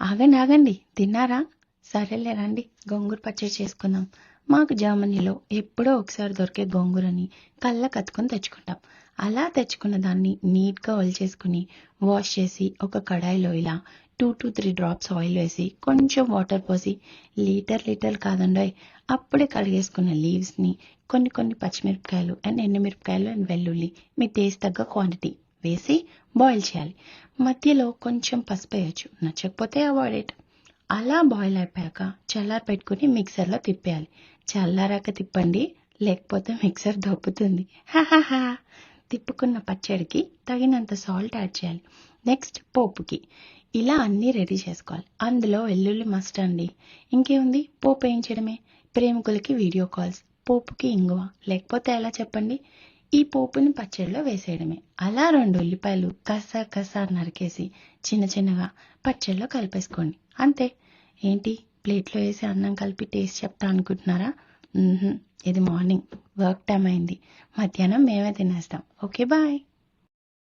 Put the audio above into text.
ఆగండి ఆగండి, తిన్నారా? సరేలే రండి గోంగూర పచ్చడి చేసుకుందాం. మాకు జర్మనీలో ఎప్పుడో ఒకసారి దొరికే గోంగూరని కళ్ళకు అద్దుకొని తెచ్చుకుంటాం. అలా తెచ్చుకున్న దాన్ని నీట్గా ఒలిచేసుకుని వాష్ చేసి ఒక కడాయిలో ఇలా 2 to 3 డ్రాప్స్ ఆయిల్ వేసి కొంచెం వాటర్ పోసి లీటర్ కాదండోయ్, అప్పుడే కడిగేసుకున్న లీవ్స్ని కొన్ని కొన్ని పచ్చిమిరపకాయలు అండ్ ఎండుమిరపకాయలు అండ్ వెల్లుల్లి మీ టేస్ట్ తగ్గ క్వాంటిటీ వేసి బాయిల్ చేయాలి. మధ్యలో కొంచెం పసుపు వేయచ్చు, నచ్చకపోతే అవాయిడ్ ఇట్. అలా బాయిల్ అయిపోయాక చల్లార పెట్టుకుని మిక్సర్లో తిప్పేయాలి. చల్లారాక తిప్పండి, లేకపోతే మిక్సర్ దొబ్బుతుంది. హాహాహా. తిప్పుకున్న పచ్చడికి తగినంత సాల్ట్ యాడ్ చేయాలి. నెక్స్ట్ పోపుకి ఇలా అన్నీ రెడీ చేసుకోవాలి. అందులో వెల్లుల్లి మస్ట్ అండి, ఇంకేముంది పోపు వేయించడమే. ప్రేమికులకి వీడియో కాల్స్, పోపుకి ఇంగువ, లేకపోతే ఎలా చెప్పండి. ఈ పోపుని పచ్చడిలో వేసేయడమే. అలా 2 ఉల్లిపాయలు కసా నరికేసి చిన్న చిన్నగా పచ్చడిలో కలిపేసుకోండి, అంతే. ఏంటి ప్లేట్లో వేసి అన్నం కలిపి టేస్ట్ చెప్తా అనుకుంటున్నారా? ఇది మార్నింగ్ వర్క్ టైం అయింది, మధ్యాహ్నం మేమే తినేస్తాం. Okay bye.